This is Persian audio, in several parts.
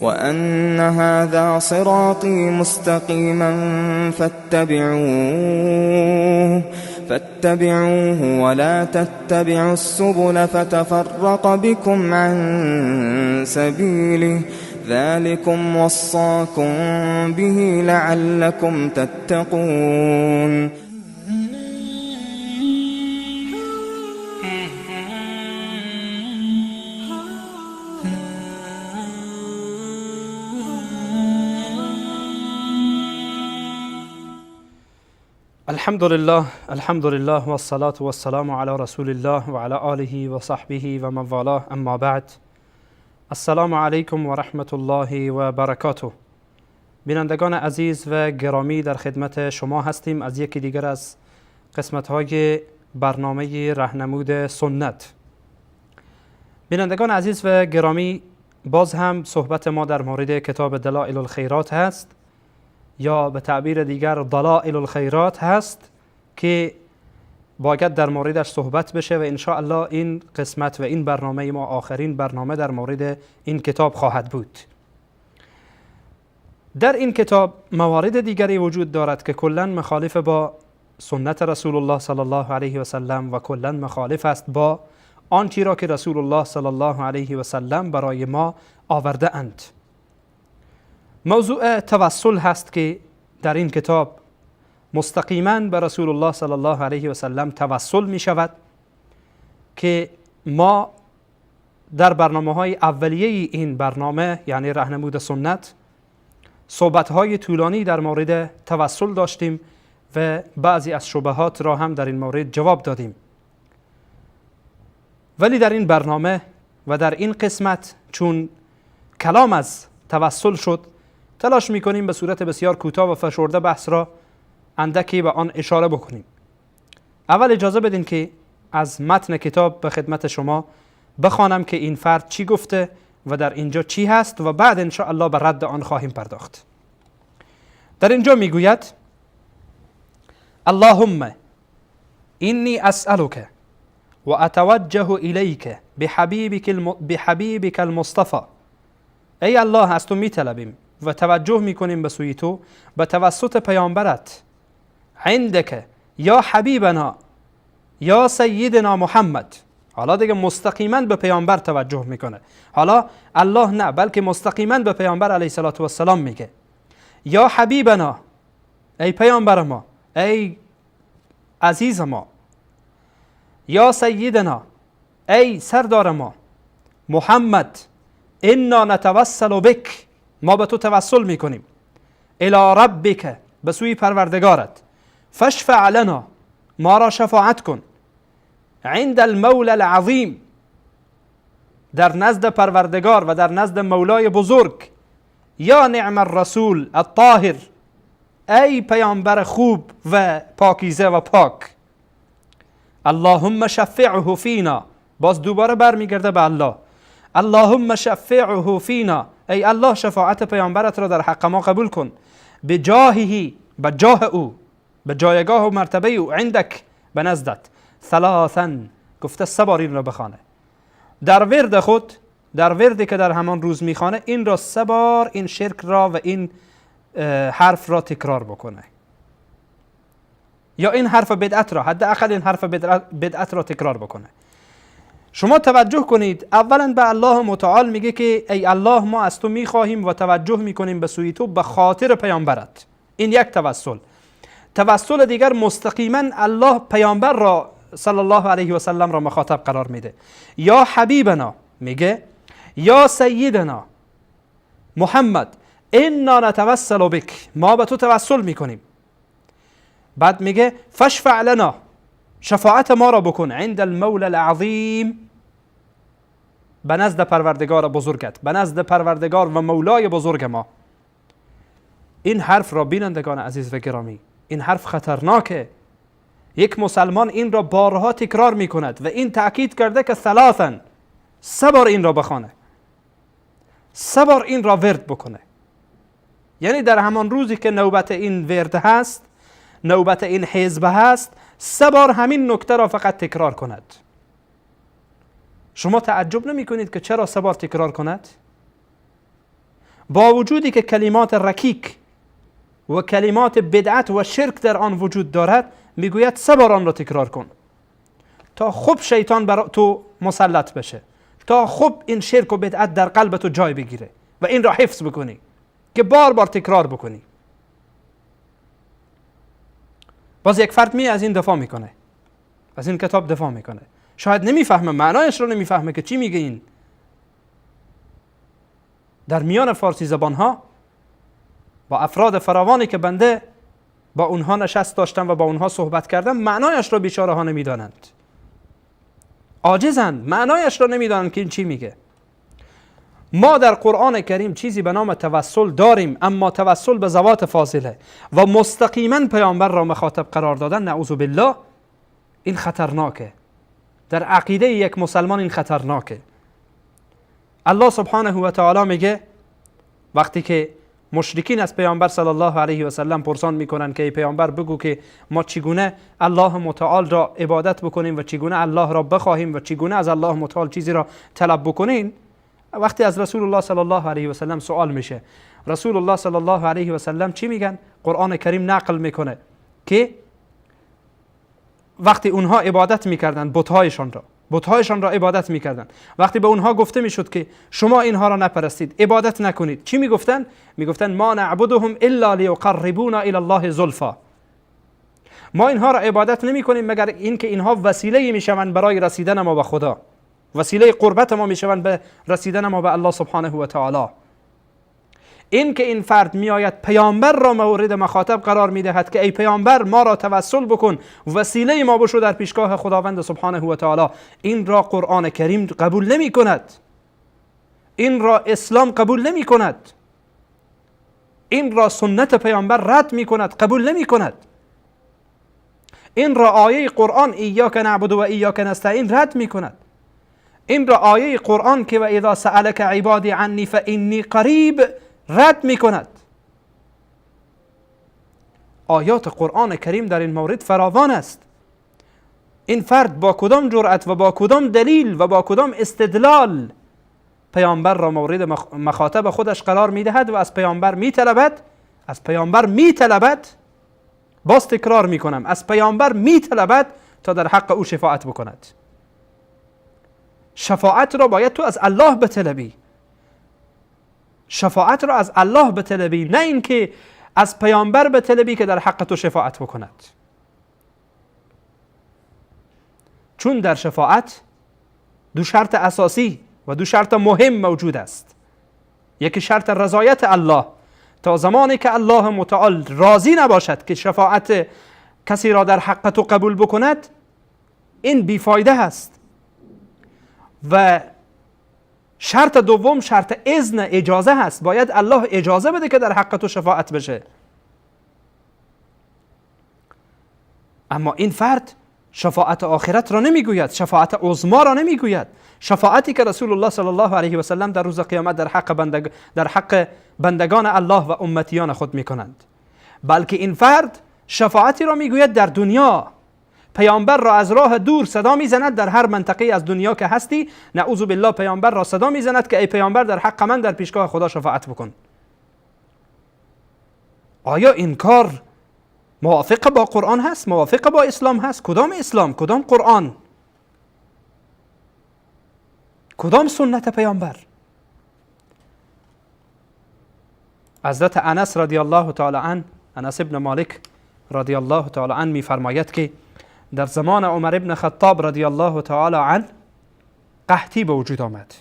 وأن هذا صراطي مستقيما فاتبعوه ولا تتبعوا السبل فتفرق بكم عن سبيله ذلكم وصاكم به لعلكم تتقون. الحمد لله والصلاة والسلام على رسول الله وعلى آله وصحبه و من والاه، اما بعد. السلام علیکم و رحمت الله و برکاته. بینندگان عزیز و گرامی، در خدمت شما هستیم از یکی دیگر از قسمت‌های برنامه راهنمود سنت. بینندگان عزیز و گرامی، باز هم صحبت ما در مورد کتاب دلائل الخیرات هست، یا به تعبیر دیگر دلائل الخیرات هست که باید در موردش صحبت بشه و ان شاء الله این قسمت و این برنامه ما آخرین برنامه در مورد این کتاب خواهد بود. در این کتاب موارد دیگری وجود دارد که کلاً مخالف با سنت رسول الله صلی الله علیه و سلم و کلاً مخالف است با آنچه را که رسول الله صلی الله علیه و سلم برای ما آورده اند. موضوع توسل هست که در این کتاب مستقیما به رسول الله صلی الله علیه و سلم توسل می شود که ما در برنامه‌های اولیه این برنامه یعنی راهنمود سنت صحبت‌های طولانی در مورد توسل داشتیم و بعضی از شبهات را هم در این مورد جواب دادیم. ولی در این برنامه و در این قسمت چون کلام از توسل شد، تلاش میکنیم به صورت بسیار کوتاه و فشرده بحث را اندکی به آن اشاره بکنیم. اول اجازه بدین که از متن کتاب به خدمت شما بخوانم که این فرد چی گفته و در اینجا چی هست و بعد ان شاء الله به رد آن خواهیم پرداخت. در اینجا میگوید: اللهم اینی اسألک و اتوجه الیک بحبیبک المصطفى. ای الله، از تو میطلبیم و توجه میکنیم به سوی تو به توسط پیامبرت. عندک یا حبیبنا یا سیدنا محمد. حالا دیگه مستقیما به پیامبر توجه میکنه. حالا الله نه، بلکه مستقیما به پیامبر علیه الصلاة و السلام میگه: یا حبیبنا، ای پیامبر ما، ای عزیز ما. یا سیدنا، ای سردار ما. محمد، انا نتوسل بک، ما به تو توسل میکنیم. الی ربک، به سوی پروردگارت. فاشفع لنا، ما را شفاعت کن. عند المولى العظیم، در نزد پروردگار و در نزد مولای بزرگ. یا نعم الرسول الطاهر، ای پیامبر خوب و پاکیزه و پاک. اللهم شفعه فینا، باز دوباره برمیگرده به الله. اللهم شفعه فینا، ای الله شفاعت پیامبرت را در حق ما قبول کن. بجاهه، به جاه او، به جایگاه و مرتبه او. عندک، به نزدت. ثلاثا، گفته 3 بار این را بخوانه. در ورد خود، در وردی که در همان روز میخوانه، این را 3 بار این شرک را و این حرف را تکرار بکنه، یا این حرف بدعت را، حداقل این حرف بدعت را تکرار بکنه. شما توجه کنید، اولا به الله متعال میگه که ای الله، ما از تو میخواهیم و توجه میکنیم به سوی تو به خاطر پیامبرت. این یک توسل. توسل دیگر مستقیما الله پیامبر را صلی الله علیه و سلم را مخاطب قرار میده. یا حبیبنا، میگه یا سیدنا محمد، انا نتوسل بک، ما به تو توسل میکنیم. بعد میگه فاشفع لنا، شفاعت ما را بکن. عند المولى العظیم، به نزد پروردگار بزرگت، به نزد پروردگار و مولای بزرگ ما. این حرف را بینندگان عزیز و گرامی، این حرف خطرناکه. یک مسلمان این را بارها تکرار می کند و این تأکید کرده که ثلاثا، 3 بار این را بخوانه، 3 بار این را ورد بکنه. یعنی در همان روزی که نوبت این ورد هست، نوبت این حزب هست، 3 بار همین نکته را فقط تکرار کند. شما تعجب نمی کنید که چرا 3 بار تکرار کند؟ با وجودی که کلمات رکیک و کلمات بدعت و شرک در آن وجود دارد، میگوید 3 بار آن را تکرار کن تا خوب شیطان بر تو مسلط بشه، تا خوب این شرک و بدعت در قلب تو جای بگیره و این را حفظ بکنی که بار بار تکرار بکنی. باز یک فرد از این دفاع میکنه، از این کتاب دفاع میکنه، شاید نمیفهمه، معنایش رو نمیفهمه که چی میگه. این در میان فارسی زبان ها با افراد فراوانی که بنده با اونها نشست داشتم و با اونها صحبت کردم، معنایش را بیچاره ها نمیدانند، عاجزند، معنایش را نمیدانند که این چی میگه. ما در قرآن کریم چیزی به نام توسل داریم، اما توسل به ذوات فاضله و مستقیما پیامبر را مخاطب قرار دادن، نعوذ بالله، این خطرناکه. در عقیده یک مسلمان این خطرناکه. الله سبحانه و تعالی میگه وقتی که مشرکین از پیامبر صلی الله علیه و سلم پرسان میکنن که ای پیامبر بگو که ما چگونه الله متعال را عبادت بکنیم و چگونه الله را بخواهیم و چگونه از الله متعال چیزی را طلب بکنیم، وقتی از رسول الله صلی الله علیه و سلم سوال میشه، رسول الله صلی الله علیه و سلم چی میگن؟ قرآن کریم نقل میکنه که وقتی اونها عبادت میکردن بت‌هایشان را عبادت میکردن، وقتی به اونها گفته میشد که شما اینها را نپرستید، عبادت نکنید، چی میگفتن؟ میگفتن ما نعبدهم الا لیقربونا الی الله زلفا. ما اینها را عبادت نمیکنیم مگر اینکه اینها وسیله میشوند برای رسیدن ما به خدا، وسیله قربت ما میشوند به رسیدن ما به الله سبحانه و تعالی. این که این فرد میآید پیامبر را مورد مخاطب قرار میدهد که ای پیامبر ما را توسل بکن، وسیله ما بشو در پیشگاه خداوند سبحانه و تعالی، این را قرآن کریم قبول نمی کند، این را اسلام قبول نمی کند، این را سنت پیامبر رد می کند، قبول نمی کند. این را آیه قرآن ایاک نعبد و ایاک نستعین رد می کند. این را آیه قرآن که و اذا سألک عبادی عنی فانی قریب رد می کند. آیات قرآن کریم در این مورد فراوان است. این فرد با کدام جرأت و با کدام دلیل و با کدام استدلال پیامبر را مورد مخاطب خودش قرار می دهد و از پیامبر می طلبد، باز تکرار می کنم، از پیامبر می طلبد تا در حق او شفاعت بکند. شفاعت را باید تو از الله بطلبی، شفاعت را از الله بطلبی، نه اینکه از پیامبر بطلبی که در حق تو شفاعت بکند. چون در شفاعت 2 شرط اساسی و 2 شرط مهم موجود است. یکی شرط رضایت الله، تا زمانی که الله متعال راضی نباشد که شفاعت کسی را در حق تو قبول بکند، این بیفایده است. و شرط دوم شرط اذن، اجازه هست، باید الله اجازه بده که در حق تو شفاعت بشه. اما این فرد شفاعت آخرت را نمیگوید، شفاعت عظما را نمیگوید، شفاعتی که رسول الله صلی الله علیه و سلم در روز قیامت در حق بندگان الله و امتیان خود میکنند، بلکه این فرد شفاعتی را میگوید در دنیا. پیامبر را از راه دور صدا میزند، در هر منطقه از دنیا که هستی، نعوذ بالله پیامبر را صدا میزند که ای پیامبر در حق من در پیشگاه خدا شفاعت بکن. آیا این کار موافق با قرآن هست؟ موافق با اسلام هست؟ کدام اسلام؟ کدام قرآن؟ کدام سنت پیامبر؟ حضرت انس رضی الله تعالی عنه، انس ابن مالک رضی الله تعالی عنه میفرماید که در زمان عمر ابن خطاب رضی الله تعالی عنه قحطی به وجود آمد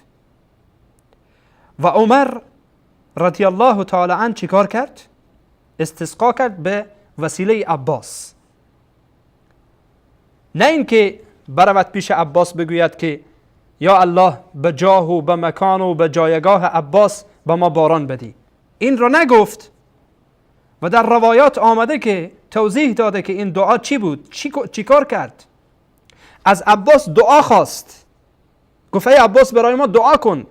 و عمر رضی الله تعالی عنه چیکار کرد؟ استسقا کرد به وسیله عباس. نه اینکه برود پیش عباس بگوید که یا الله به جاه و به مکان و به جایگاه عباس به ما باران بدی. این را نگفت و در روایات آمده که توضیح داده که این دعا چی بود، چی کار کرد. از عباس دعا خواست، گفت ای عباس برای ما دعا کن.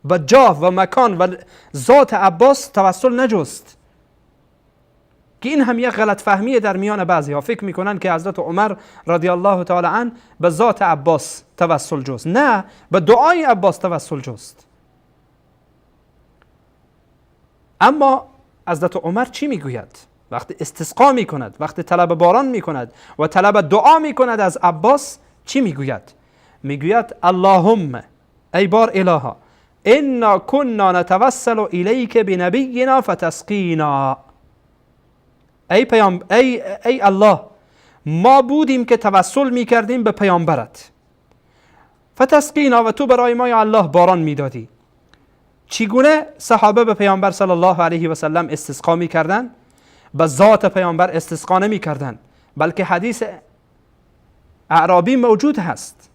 به جاه و مکان و ذات عباس توسل نجست، که این هم یک غلط فهمیه در میان بعضی ها. فکر میکنن که حضرت عمر رضی الله تعالی عنه به ذات عباس توسل جست. نه، به دعای عباس توسل جست. اما حضرت عمر چی میگوید وقتی استسقا میکند، وقتی طلب باران میکند و طلب دعا میکند از عباس؟ چی میگوید؟ میگوید اللهم، ای بار الها، انا كنا نتوسل الیک بنبینا فتسقینا. ای الله، ما بودیم که توسل میکردیم به پیامبرت، فتسقینا، و تو برای ما یا الله باران میدادی. چگونه صحابه به پیامبر صلی الله علیه و سلم استسقا میکردن؟ به ذات پیامبر استسقا نمیکردن، بلکه حدیث اعرابی موجود هست،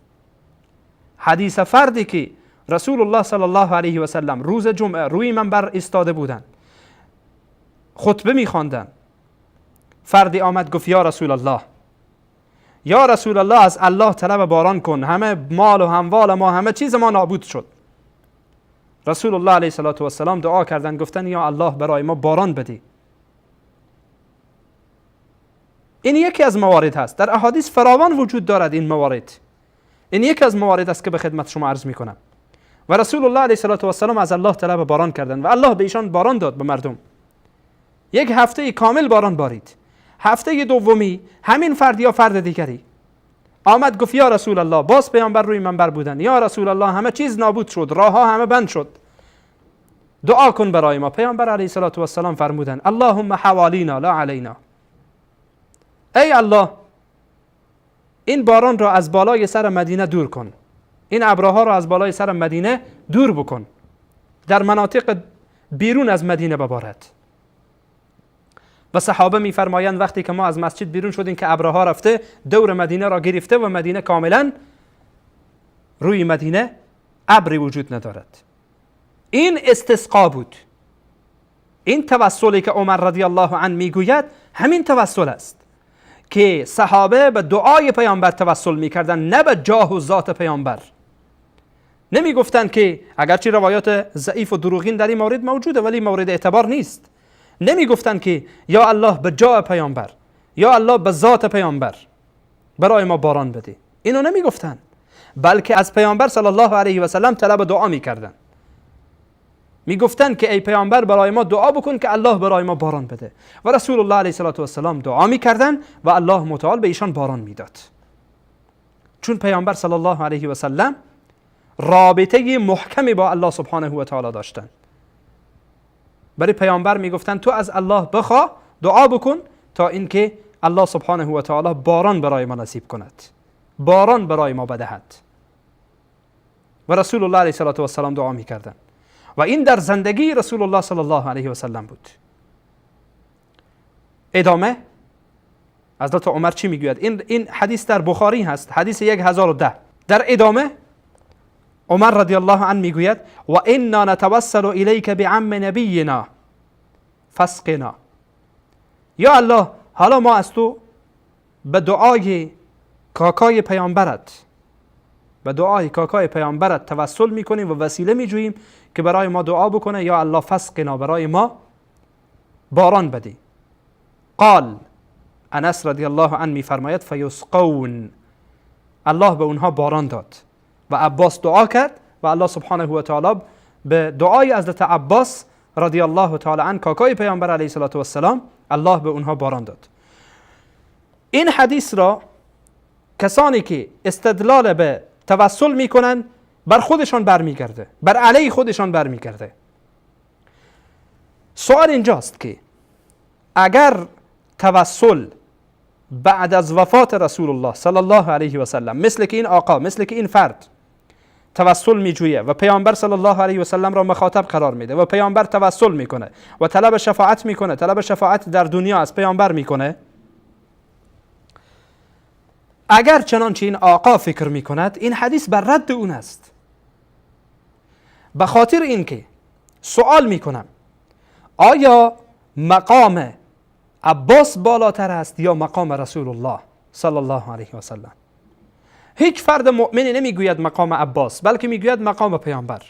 حدیث فردی که رسول الله صلی الله علیه و سلم روز جمعه روی منبر ایستاده بودن، خطبه میخواندن. فردی آمد گفت یا رسول الله، یا رسول الله، از الله طلب باران کن، همه مال و اموال ما، همه چیز ما نابود شد. رسول الله علیه و سلام دعا کردن، گفتن یا الله برای ما باران بدی. این یکی از موارد هست، در احادیث فراوان وجود دارد این موارد. این یکی از موارد است که به خدمت شما عرض میکنم. و رسول الله علیه و سلام از الله طلب باران کردن و الله به ایشان باران داد به مردم. یک هفته کامل باران بارید. هفته دومی همین فرد یا فرد دیگری آمد گفت یا رسول الله، باز پیامبر روی منبر بودن، یا رسول الله همه چیز نابود شد، راه ها همه بند شد، دعا کن برای ما. پیامبر علیه و سلام فرمودن اللهم حوالینا لا علینا. ای الله، این باران را از بالای سر مدینه دور کن، این ابرها را از بالای سر مدینه دور بکن، در مناطق بیرون از مدینه ببارد. و صحابه میفرمایند وقتی که ما از مسجد بیرون شدیم که ابرها رفته دور مدینه را گرفته و مدینه کاملا، روی مدینه ابری وجود ندارد. این استسقا بود. این توسلی که عمر رضی الله عنه میگوید همین توسل است که صحابه به دعای پیامبر توسل میکردن، نه به جاه و ذات پیامبر. نمیگفتند که، اگرچه روایات ضعیف و دروغین در این مورد موجوده ولی مورد اعتبار نیست، نمیگفتند که یا الله به جاه پیامبر، یا الله به ذات پیامبر برای ما باران بده. اینو نمیگفتند، بلکه از پیامبر صلی الله علیه و سلم طلب دعا میکردن. میگفتند که ای پیامبر برای ما دعا بکن که الله برای ما باران بده. و رسول الله علیه و سلام دعا میکردن و الله متعال به ایشان باران میداد. چون پیامبر صلی الله علیه و سلم رابطه محکمی با الله سبحانه و تعالی داشتن. برای پیامبر میگفتن تو از الله بخوا، دعا بکن تا اینکه الله سبحانه و تعالی باران برای ما نصیب کند، باران برای ما بدهد. و رسول الله علیه و سلام دعا میکردن و این در زندگی رسول الله صلی الله علیه و سلم بود. ادامه حضرت عمر چی میگوید؟ این حدیث در بخاری هست، حدیث 1010. در ادامه عمر رضی الله عنه میگوید و انا نتوسل الیک بعم نبینا فاسقنا. یا الله، حالا ما از تو به دعای کاکای پیامبرت، به دعای کاکای پیامبرت توسل میکنیم و وسیله میجوییم که برای ما دعا بکنه، یا الله فاسقنا، برای ما باران بدی. قال انس رضی الله عنه میفرماید فیسقون، الله به اونها باران داد و عباس دعا کرد و الله سبحانه و تعالی به دعای حضرت عباس رضی الله تعالی عنه کاکای پیامبر علیه السلام الله به اونها باران داد. این حدیث را کسانی که استدلال به توسل میکنن بر خودشان برمیگرده، بر علیه خودشان برمیگرده. سوال اینجاست که اگر توسل بعد از وفات رسول الله صلی الله علیه و سلم، مثل که این آقا، مثل که این فرد توسل میجویه و پیامبر صلی الله علیه و سلم را مخاطب قرار میده و پیامبر توسل میکنه و طلب شفاعت میکنه، طلب شفاعت در دنیا از پیامبر میکنه، اگر چنانچه این آقا فکر می کند این حدیث بر رد اون است. به خاطر اینکه سوال می کنم آیا مقام عباس بالاتر است یا مقام رسول الله صلی الله علیه و سلم؟ هیچ فرد مؤمنی نمیگوید مقام عباس، بلکه میگوید مقام پیامبر.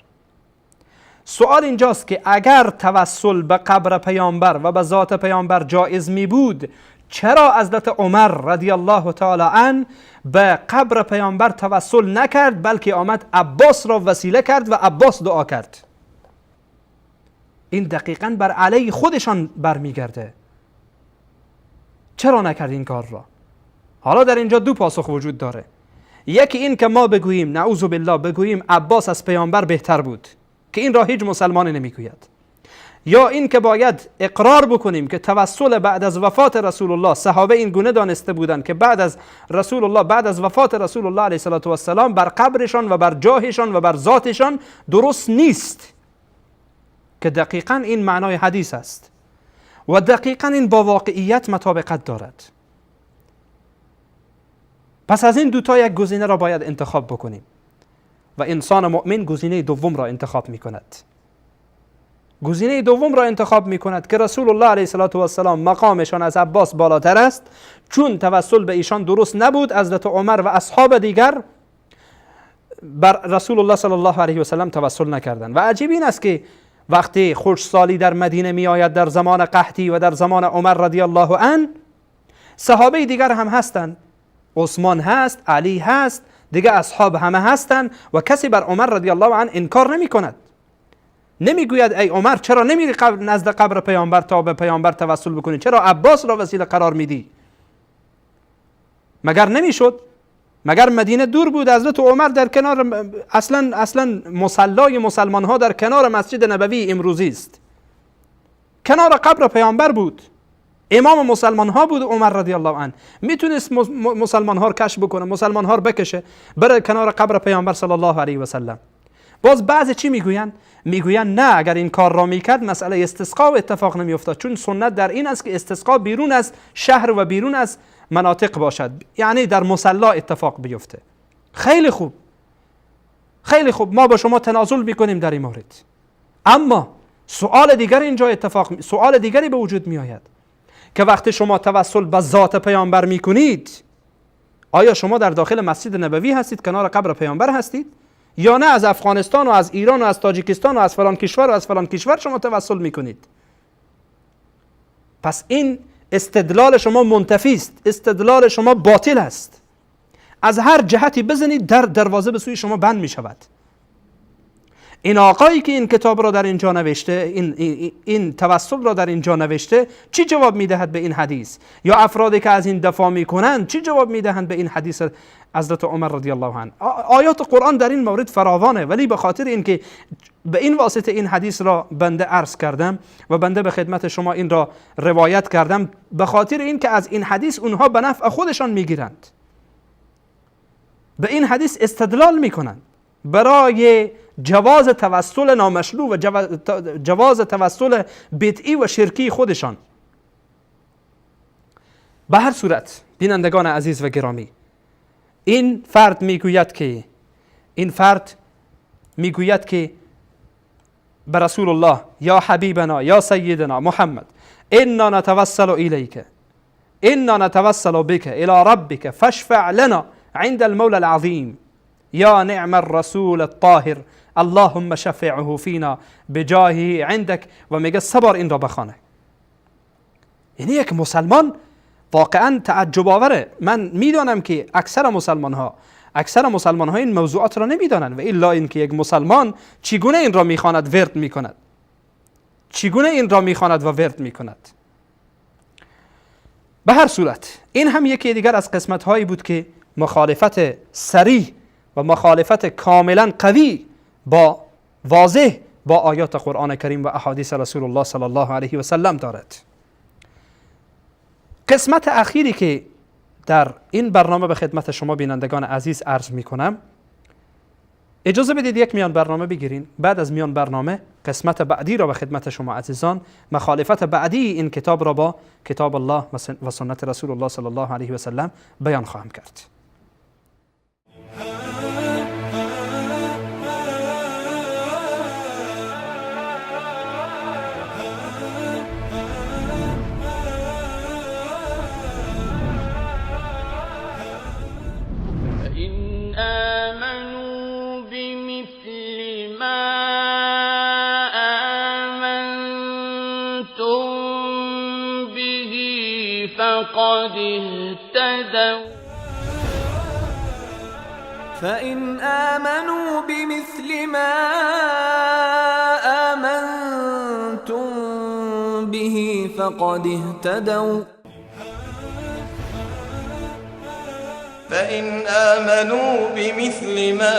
سوال اینجاست که اگر توسل به قبر پیامبر و به ذات پیامبر جایز می بود، چرا حضرت عمر رضی الله تعالی عنه به قبر پیامبر توسل نکرد، بلکه آمد عباس را وسیله کرد و عباس دعا کرد؟ این دقیقاً بر علیه خودشان برمیگرده. چرا نکرد این کار را؟ حالا در اینجا دو پاسخ وجود داره. یکی این که ما بگوییم نعوذ بالله بگوییم عباس از پیامبر بهتر بود، که این را هیچ مسلمانی نمیگوید. یا این که باید اقرار بکنیم که توسل بعد از وفات رسول الله، صحابه این گونه دانسته بودند که بعد از رسول الله، بعد از وفات رسول الله علیه السلام بر قبرشان و بر جاهشان و بر ذاتشان درست نیست، که دقیقاً این معنای حدیث است و دقیقاً این با واقعیت مطابقت دارد. پس از این دوتا یک گزینه را باید انتخاب بکنیم و انسان مؤمن گزینه دوم را انتخاب می کند. گزینه دوم را انتخاب می کند که رسول الله علیه السلام مقامشان از عباس بالاتر است، چون توسل به ایشان درست نبود. حضرت عمر و اصحاب دیگر بر رسول الله صلی الله علیه و سلم توسل نکردند. و عجیب این است که وقتی خشکسالی در مدینه می آید در زمان قحطی و در زمان عمر رضی الله عنه، صحابه دیگر هم هستند، عثمان هست، علی هست، دیگه اصحاب همه هستند و کسی بر عمر رضی الله عنه انکار نمی کند. نمیگوید ای عمر چرا نمیری نزد قبر پیامبر تا به پیامبر توسل بکنی؟ چرا عباس را وسیله قرار میدی؟ مگر نمیشد؟ مگر مدینه دور بود؟ حضرت عمر در کنار اصلا مصلای مسلمان ها در کنار مسجد نبوی امروزی است، کنار قبر پیامبر بود، امام مسلمان ها بود عمر رضی الله عنه. میتونست مسلمان ها رو کشف بکنه، مسلمان ها رو بکشه بره کنار قبر پیامبر صلی الله علیه و سلم. باز بعضی چی میگوین؟ میگوین نه، اگر این کار را میکرد مسئله استسقا اتفاق نمیافتاد، چون سنت در این است که استسقا بیرون از شهر و بیرون از مناطق باشد، یعنی در مصلا اتفاق بیفته. خیلی خوب، خیلی خوب، ما با شما تنازل میکنیم در این مورد. اما سوال دیگری به وجود میآید که وقتی شما توسل به ذات پیامبر میکنید، آیا شما در داخل مسجد نبوی هستید، کنار قبر پیامبر هستید، یا نه از افغانستان و از ایران و از تاجیکستان و از فلان کشور و از فلان کشور شما توسل میکنید؟ پس این استدلال شما منتفی است، استدلال شما باطل است. از هر جهتی بزنید در دروازه به سوی شما بند می شود. این آقایی که این کتاب را در اینجا نوشته، این توسل را در اینجا نوشته، چی جواب میدهد به این حدیث؟ یا افرادی که از این دفاع میکنند چی جواب میدهند به این حدیث حضرت عمر رضی الله عنه؟ آیات قرآن در این مورد فراوانه، ولی به خاطر اینکه به این واسطه این حدیث را بنده عرض کردم و بنده به خدمت شما این را روایت کردم، به خاطر اینکه از این حدیث اونها به نفع خودشان میگیرند، به این حدیث استدلال میکنند برای جواز توسل نامشروع و جواز توسل بدعی و شرکی خودشان. به هر صورت بینندگان عزیز و گرامی، این فرد میگوید که به رسول الله یا حبیبنا یا سیدنا محمد انا نتوسل الیک، انا نتوسل بک الی ربک فاشفع لنا عند المولى العظیم یا نعم الرسول الطاهر اللهم شفعه فینا بجاهه عندك. و میگه سبار این را بخوانه. یعنی یک مسلمان واقعا تعجب آوره. من میدانم که اکثر مسلمان ها این موضوعات را نمیدانند، و الا اینکه یک مسلمان چگونه این را میخواند ورد میکند، چگونه این را میخواند و ورد میکند. به هر صورت این هم یکی دیگر از قسمت هایی بود که مخالفت صریح و مخالفت کاملا قوی با واضح با آیات قرآن کریم و احادیث رسول الله صلی الله علیه و سلم دارد. قسمت اخیری که در این برنامه به خدمت شما بینندگان عزیز عرض می کنم، اجازه بدید یک میان برنامه بگیرین. بعد از میان برنامه قسمت بعدی را به خدمت شما عزیزان، مخالفت بعدی این کتاب را با کتاب الله و سنت رسول الله صلی الله علیه و سلم بیان خواهم کرد. فإن آمنوا بمثل ما آمنتم به فقد اهتدوا فإن آمنوا بمثل ما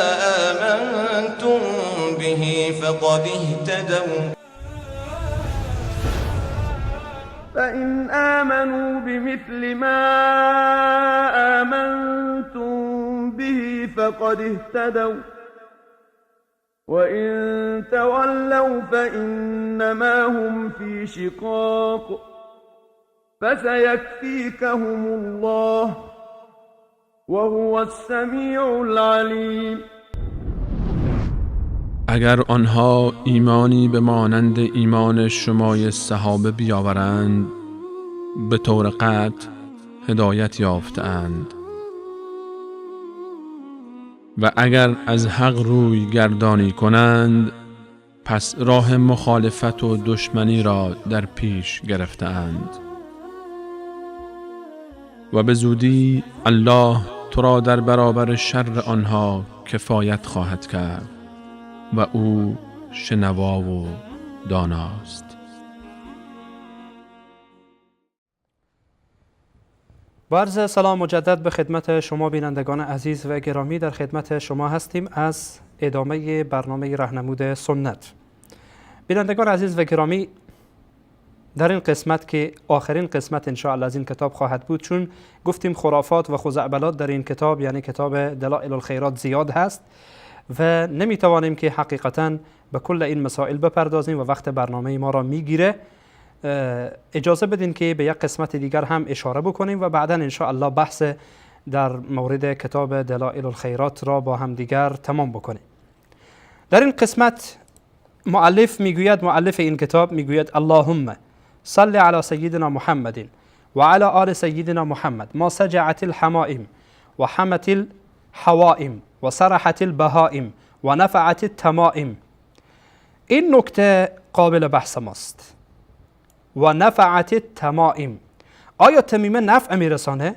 آمنتم به فقد اهتدوا فإن آمنوا بمثل ما آمنتم به فقد اهتدوا وإن تولوا فإنما هم في شقاق فسيكفيكهم الله وهو السمیع العلیم. اگر آنها ایمانی به مانند ایمان شمای صحابه بیاورند به طور قطع هدایت یافتند و اگر از حق روی گردانی کنند پس راه مخالفت و دشمنی را در پیش گرفتند و به زودی الله تو را در برابر شر آنها کفایت خواهد کرد و او شنوا و داناست. با عرض سلام مجدد به خدمت شما بینندگان عزیز و گرامی، در خدمت شما هستیم از ادامه برنامه راهنمود سنت. بینندگان عزیز و گرامی، در این قسمت که آخرین قسمت انشاءالله از این کتاب خواهد بود، چون گفتیم خرافات و خزعبلات در این کتاب یعنی کتاب دلائل الخیرات زیاد هست و نمیتوانیم که حقیقتاً به کل این مسائل بپردازیم و وقت برنامه ما را میگیره. اجازه بدین که به یک قسمت دیگر هم اشاره بکنیم و بعدا انشاءالله بحث در مورد کتاب دلائل الخیرات را با هم دیگر تمام بکنیم. در این قسمت مؤلف این کتاب میگوید اللهم صل علی سیدنا محمد و علی آل سیدنا محمد ما سجعت الحمائم و حمت الحوائم و سرحت البهائم و نفعت التمائم. این نکته قابل بحث ماست. و نفعت التمائم، آیا تمیمه نفع میرسانه؟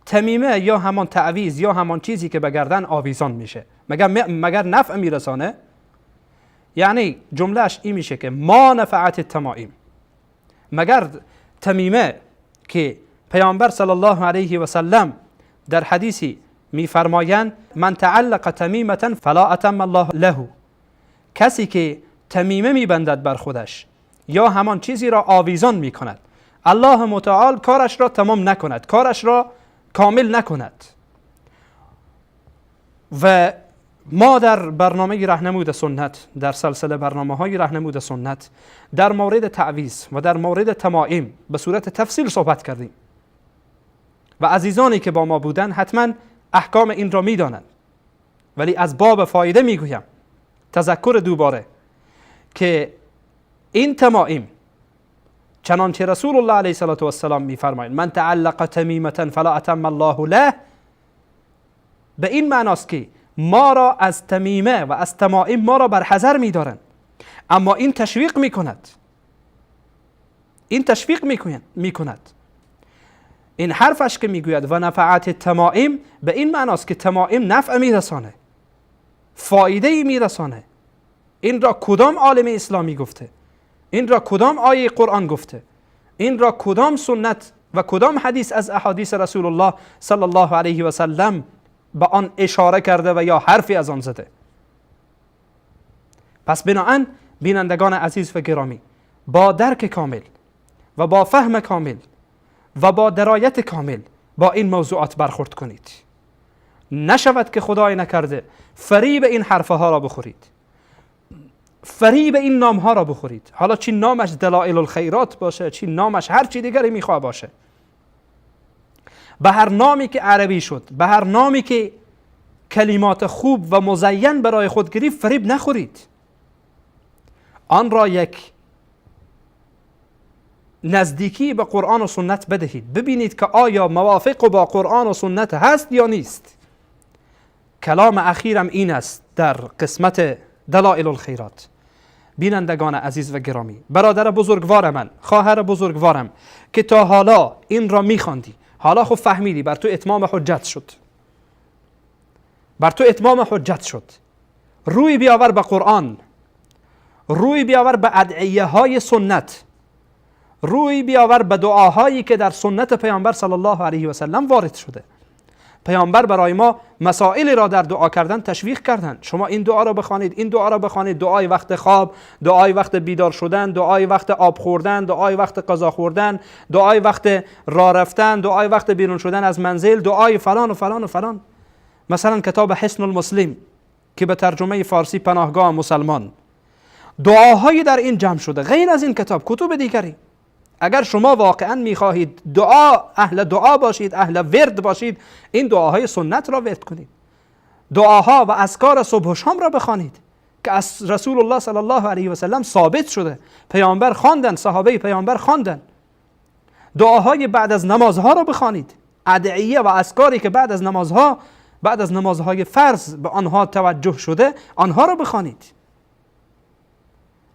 تمیمه یا همان تعویض یا همان چیزی که به گردن آویزان میشه مگر نفع میرسانه؟ یعنی جملهش این میشه که ما نفعت التمائم، مگر تمیمه که پیامبر صلی الله علیه و سلم در حدیثی میفرمایند من تعلق تمیمه فلا اتم الله له، کسی که تمیمه میبندد بر خودش یا همان چیزی را آویزان میکند الله متعال کارش را تمام نکند، کارش را کامل نکند. و ما در برنامه راهنمود سنت، در سلسله برنامه‌های راهنمود سنت، در مورد تعویض و در مورد تمائم به صورت تفصیل صحبت کردیم و عزیزانی که با ما بودن حتما احکام این را میدانند، ولی از باب فایده میگویم، تذکر دوباره که این تمائم چنانچه رسول الله علیه السلام میفرمایند من تعلق تمیمه فلا اتم الله له، به این معناست که ما را از تمیمه و از تمائم ما را بر حذر می‌دارند، اما این تشویق میکند. این حرفش که میگوید و نفعت التمائم به این معناست که تمائم نفع میرسانه، فایده میرسانه. این را کدام عالم اسلامی گفته؟ این را کدام آیه قرآن گفته؟ این را کدام سنت و کدام حدیث از احادیث رسول الله صلی الله علیه و سلم به آن اشاره کرده و یا حرفی از آن زده؟ پس بناهن بینندگان عزیز و گرامی، با درک کامل و با فهم کامل و با درایت کامل با این موضوعات برخورد کنید. نشود که خدای نکرده فریب این حرفها را بخورید، فریب این نام ها را بخورید، حالا چی نامش دلائل الخیرات باشه، چی نامش هر چی دیگری میخواه باشه، به هر نامی که عربی شد، به هر نامی که کلمات خوب و مزین برای خود گرفت فریب نخورید. آن را یک نزدیکی به قرآن و سنت بدهید، ببینید که آیا موافق با قرآن و سنت هست یا نیست. کلام اخیرم این است در قسمت دلائل الخیرات. بینندگان عزیز و گرامی، برادر بزرگوار من، خواهر بزرگوارم که تا حالا این را میخواندی، حالا خب فهمیدی، بر تو اتمام حجت شد، بر تو اتمام حجت شد. روی بیاور به قرآن، روی بیاور به ادعیه های سنت، روی بیاور به دعاهایی که در سنت پیامبر صلی الله علیه و سلم وارد شده. پیامبر برای ما مسائل را در دعا کردن تشویق کردند. شما این دعا را بخوانید، این دعا را بخوانید، دعای وقت خواب، دعای وقت بیدار شدن، دعای وقت آب خوردن، دعای وقت غذا خوردن، دعای وقت راه رفتن، دعای وقت بیرون شدن از منزل، دعای فلان و فلان و فلان. مثلا کتاب حصن المسلم که به ترجمه فارسی پناهگاه مسلمان، دعاهایی در این جمع شده. غیر از این کتب دیگری. اگر شما واقعا میخواهید اهل دعا باشید، اهل ورد باشید، این دعاهای سنت را ورد کنید. دعاها و اذکار صبح و شام را بخوانید که از رسول الله صلی الله علیه و سلم ثابت شده، پیامبر خواندن، صحابه پیامبر خواندن. دعاهای بعد از نمازها را بخوانید، ادعیه و اذکاری که بعد از نمازهای فرض به آنها توجه شده، آنها را بخوانید.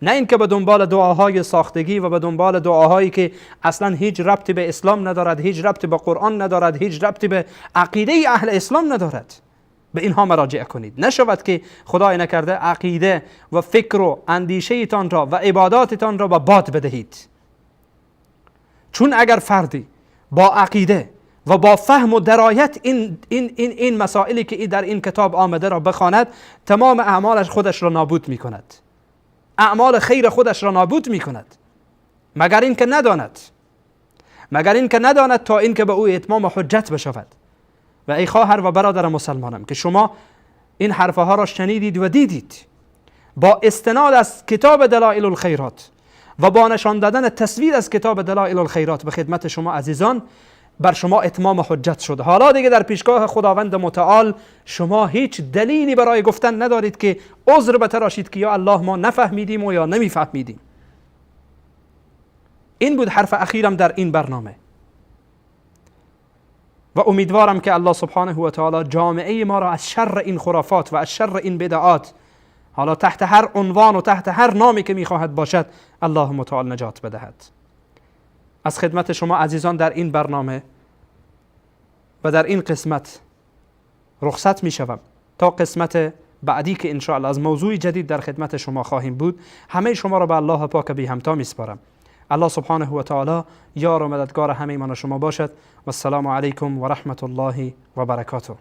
نه اینکه به دنبال دعاهای ساختگی و به دنبال دعاهایی که اصلا هیچ ربطی به اسلام ندارد، هیچ ربطی به قرآن ندارد، هیچ ربطی به عقیده اهل اسلام ندارد، به اینها مراجعه کنید. نشود که خدای نکرده عقیده و فکر و اندیشه تان را و عباداتتان را به باد بدهید. چون اگر فردی با عقیده و با فهم و درایت این مسائلی که در این کتاب آمده را بخواند، تمام اعمالش خودش را نابود می کند، اعمال خیر خودش را نابود می کند، مگر این که نداند تا این که به او اتمام حجت بشود. و ای خواهر و برادر مسلمانم که شما این حرفها را شنیدید و دیدید، با استناد از کتاب دلائل الخیرات و با نشان دادن تصویر از کتاب دلائل الخیرات به خدمت شما عزیزان، بر شما اتمام حجت شد. حالا دیگه در پیشگاه خداوند متعال شما هیچ دلیلی برای گفتن ندارید که عذر بتراشید که یا الله ما نفهمیدیم و یا نمیفهمیدیم. این بود حرف اخیرم در این برنامه و امیدوارم که الله سبحانه و تعالی جامعه ما را از شر این خرافات و از شر این بدعات، حالا تحت هر عنوان و تحت هر نامی که میخواهد باشد، الله متعال نجات بدهد. از خدمت شما عزیزان در این برنامه و در این قسمت رخصت می شوم تا قسمت بعدی که انشاءالله از موضوع جدید در خدمت شما خواهیم بود. همه شما را به الله پاک بی همتا می سپارم. الله سبحانه و تعالی یار و مددگار همه من و شما باشد و السلام علیکم و رحمت الله و برکاته.